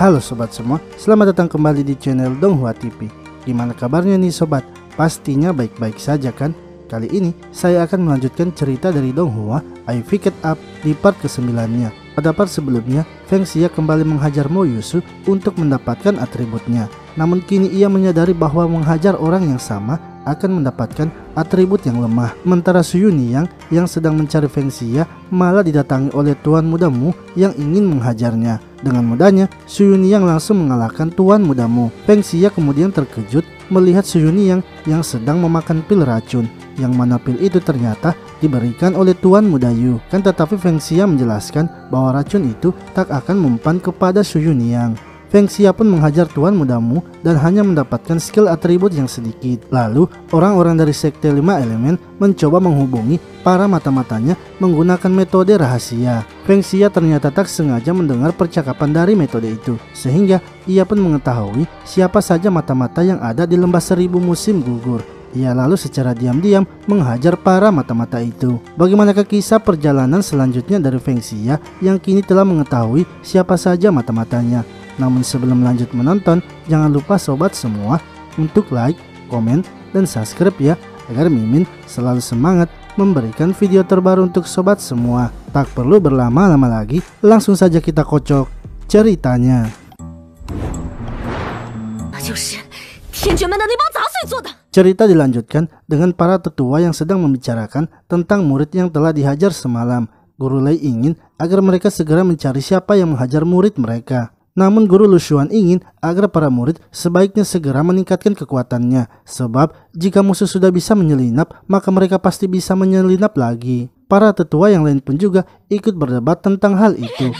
Halo sobat semua, selamat datang kembali di channel Donghua TV. Gimana kabarnya nih sobat? Pastinya baik-baik saja kan? Kali ini saya akan melanjutkan cerita dari Donghua I Pick It Up di part ke-9-nya. Pada part sebelumnya, Feng Xia kembali menghajar Mo Yusu untuk mendapatkan atributnya. Namun kini ia menyadari bahwa menghajar orang yang sama akan mendapatkan atribut yang lemah. Sementara Su Yunliang yang sedang mencari Feng Xia malah didatangi oleh Tuan Muda Mu yang ingin menghajarnya. Dengan mudahnya, Su Yunliang langsung mengalahkan Tuan Muda Mu. Feng Xia kemudian terkejut melihat Su Yunliang yang sedang memakan pil racun, yang mana pil itu ternyata diberikan oleh Tuan Muda Yu. Kan tetapi Feng Xia menjelaskan bahwa racun itu tak akan mempan kepada Su Yunliang. Feng Xia pun menghajar Tuan Muda Mu dan hanya mendapatkan skill atribut yang sedikit. Lalu orang-orang dari Sekte 5 Elemen mencoba menghubungi para mata-matanya menggunakan metode rahasia. Feng Xia ternyata tak sengaja mendengar percakapan dari metode itu, sehingga ia pun mengetahui siapa saja mata-mata yang ada di lembah 1000 musim gugur. Ia lalu secara diam-diam menghajar para mata-mata itu. Bagaimanakah kisah perjalanan selanjutnya dari Feng Xia yang kini telah mengetahui siapa saja mata-matanya? Namun sebelum lanjut menonton, jangan lupa sobat semua untuk like, komen, dan subscribe ya, agar Mimin selalu semangat memberikan video terbaru untuk sobat semua. Tak perlu berlama-lama lagi, langsung saja kita kocok ceritanya. Cerita dilanjutkan dengan para tetua yang sedang membicarakan tentang murid yang telah dihajar semalam. Guru Lei ingin agar mereka segera mencari siapa yang menghajar murid mereka. Namun Guru Lu Xuan ingin agar para murid sebaiknya segera meningkatkan kekuatannya, sebab jika musuh sudah bisa menyelinap, maka mereka pasti bisa menyelinap lagi. Para tetua yang lain pun juga ikut berdebat tentang hal itu.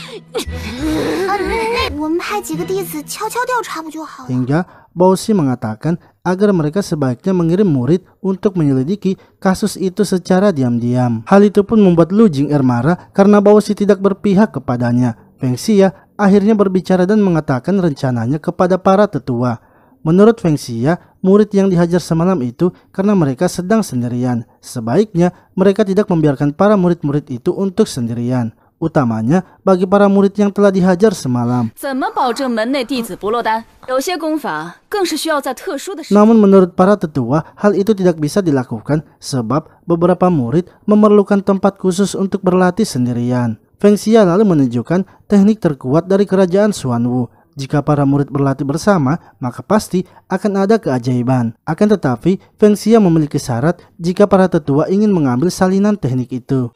Hingga Bao Xi mengatakan agar mereka sebaiknya mengirim murid untuk menyelidiki kasus itu secara diam-diam. Hal itu pun membuat Lu Jing'er marah karena Bao Xi tidak berpihak kepadanya. Feng Xia akhirnya berbicara dan mengatakan rencananya kepada para tetua. Menurut Feng Xia, murid yang dihajar semalam itu karena mereka sedang sendirian. Sebaiknya mereka tidak membiarkan para murid-murid itu untuk sendirian, utamanya bagi para murid yang telah dihajar semalam. Namun menurut para tetua, hal itu tidak bisa dilakukan sebab beberapa murid memerlukan tempat khusus untuk berlatih sendirian. Feng Xia lalu menunjukkan teknik terkuat dari kerajaan Xuanwu. Jika para murid berlatih bersama, maka pasti akan ada keajaiban. Akan tetapi, Feng Xia memiliki syarat jika para tetua ingin mengambil salinan teknik itu.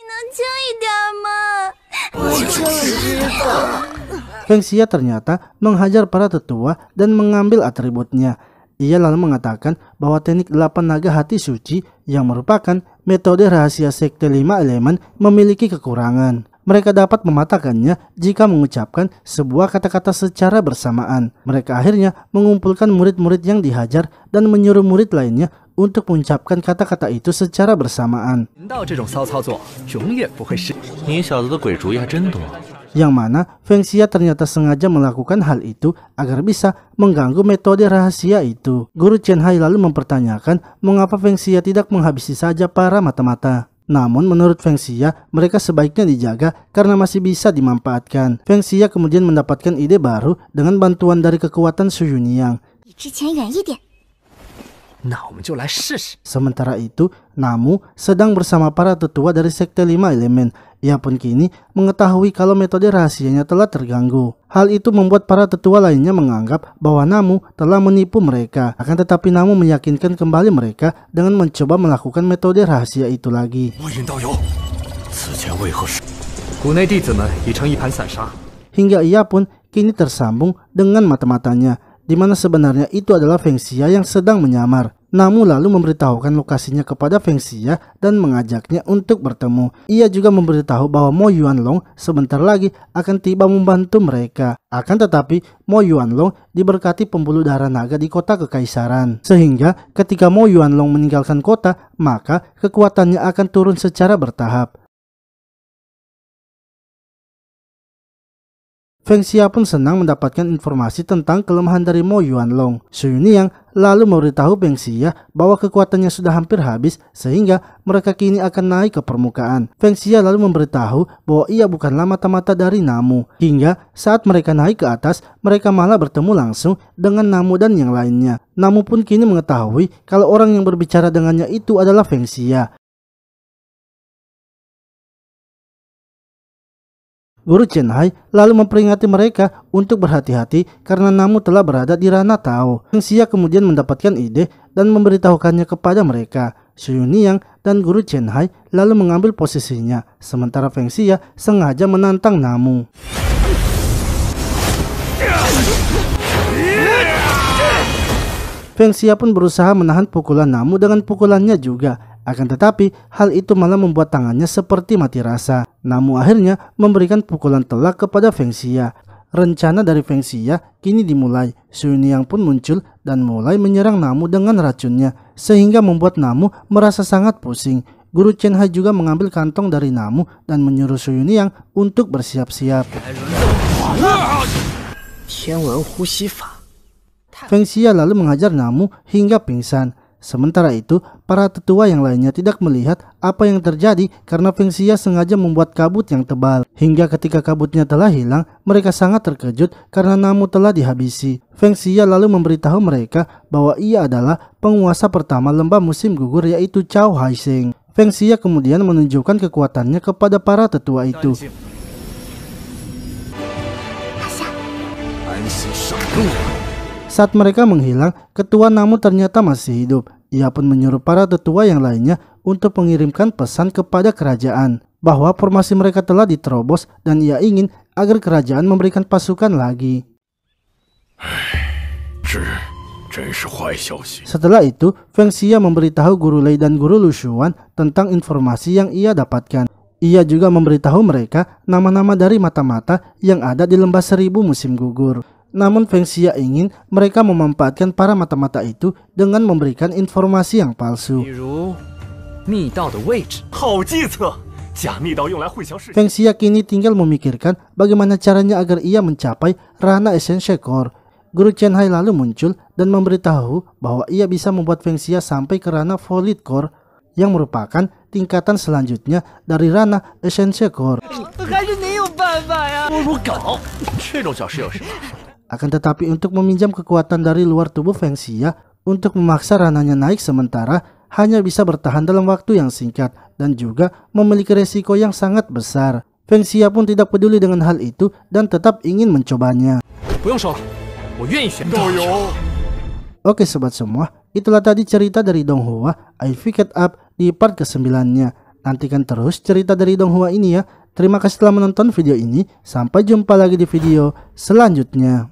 Feng Xia ternyata menghajar para tetua dan mengambil atributnya. Ia lalu mengatakan bahwa teknik 8 naga hati suci yang merupakan metode rahasia Sekte 5 Elemen memiliki kekurangan. Mereka dapat mematahkannya jika mengucapkan sebuah kata-kata secara bersamaan. Mereka akhirnya mengumpulkan murid-murid yang dihajar dan menyuruh murid lainnya untuk mengucapkan kata-kata itu secara bersamaan. Yang mana Feng Xia ternyata sengaja melakukan hal itu agar bisa mengganggu metode rahasia itu. Guru Chen Hai lalu mempertanyakan mengapa Feng Xia tidak menghabisi saja para mata-mata. Namun menurut Feng Xia, mereka sebaiknya dijaga karena masih bisa dimanfaatkan. Feng Xia kemudian mendapatkan ide baru dengan bantuan dari kekuatan Su Yunliang. Sementara itu, Namu sedang bersama para tetua dari Sekte 5 Elemen. Ia pun kini mengetahui kalau metode rahasianya telah terganggu. Hal itu membuat para tetua lainnya menganggap bahwa Namu telah menipu mereka. Akan tetapi Namu meyakinkan kembali mereka dengan mencoba melakukan metode rahasia itu lagi. Hingga ia pun kini tersambung dengan mata-matanya, di mana sebenarnya itu adalah Feng Xia yang sedang menyamar. Namu lalu memberitahukan lokasinya kepada Feng Xia dan mengajaknya untuk bertemu. Ia juga memberitahu bahwa Mo Yuanlong sebentar lagi akan tiba membantu mereka. Akan tetapi Mo Yuanlong diberkati pembuluh darah naga di kota kekaisaran, sehingga ketika Mo Yuanlong meninggalkan kota, maka kekuatannya akan turun secara bertahap. Feng Xia pun senang mendapatkan informasi tentang kelemahan dari Mo Yuanlong. Su Yuniang lalu memberitahu Feng Xia bahwa kekuatannya sudah hampir habis sehingga mereka kini akan naik ke permukaan. Feng Xia lalu memberitahu bahwa ia bukanlah mata-mata dari Namu. Hingga saat mereka naik ke atas, mereka malah bertemu langsung dengan Namu dan yang lainnya. Namu pun kini mengetahui kalau orang yang berbicara dengannya itu adalah Feng Xia. Guru Chen Hai lalu memperingati mereka untuk berhati-hati karena Namu telah berada di ranah Tao. Feng Xia kemudian mendapatkan ide dan memberitahukannya kepada mereka. Su Yuniang dan Guru Chen Hai lalu mengambil posisinya, sementara Feng Xia sengaja menantang Namu. Feng Xia pun berusaha menahan pukulan Namu dengan pukulannya juga. Akan tetapi, hal itu malah membuat tangannya seperti mati rasa. Namu akhirnya memberikan pukulan telak kepada Feng Xia. Rencana dari Feng Xia kini dimulai. Su Yuniang pun muncul dan mulai menyerang Namu dengan racunnya, sehingga membuat Namu merasa sangat pusing. Guru Chen Hai juga mengambil kantong dari Namu dan menyuruh Su Yuniang untuk bersiap-siap. Feng Xia lalu mengajar Namu hingga pingsan. Sementara itu, para tetua yang lainnya tidak melihat apa yang terjadi karena Feng Xia sengaja membuat kabut yang tebal. Hingga ketika kabutnya telah hilang, mereka sangat terkejut karena Namu telah dihabisi. Feng Xia lalu memberitahu mereka bahwa ia adalah penguasa pertama lembah musim gugur, yaitu Cao Haisheng. Feng Xia kemudian menunjukkan kekuatannya kepada para tetua itu. Saat mereka menghilang, ketua Namu ternyata masih hidup. Ia pun menyuruh para tetua yang lainnya untuk mengirimkan pesan kepada kerajaan bahwa formasi mereka telah diterobos dan ia ingin agar kerajaan memberikan pasukan lagi. Setelah itu, Feng Xia memberitahu Guru Lei dan Guru Lu Xuan tentang informasi yang ia dapatkan. Ia juga memberitahu mereka nama-nama dari mata-mata yang ada di lembah seribu musim gugur. Namun Feng Xia ingin mereka memanfaatkan para mata-mata itu dengan memberikan informasi yang palsu. Feng Xia kini tinggal memikirkan bagaimana caranya agar ia mencapai ranah Essential Core. Guru Chen Hai lalu muncul dan memberitahu bahwa ia bisa membuat Feng Xia sampai ke ranah Solid Core, yang merupakan tingkatan selanjutnya dari ranah Essential Core. Akan tetapi untuk meminjam kekuatan dari luar tubuh Feng Xia untuk memaksa ranahnya naik sementara hanya bisa bertahan dalam waktu yang singkat dan juga memiliki resiko yang sangat besar. Feng Xia pun tidak peduli dengan hal itu dan tetap ingin mencobanya. Oke sobat semua, itulah tadi cerita dari Donghua I Pick It Up di part ke-9-nya. Nantikan terus cerita dari Donghua ini ya. Terima kasih telah menonton video ini. Sampai jumpa lagi di video selanjutnya.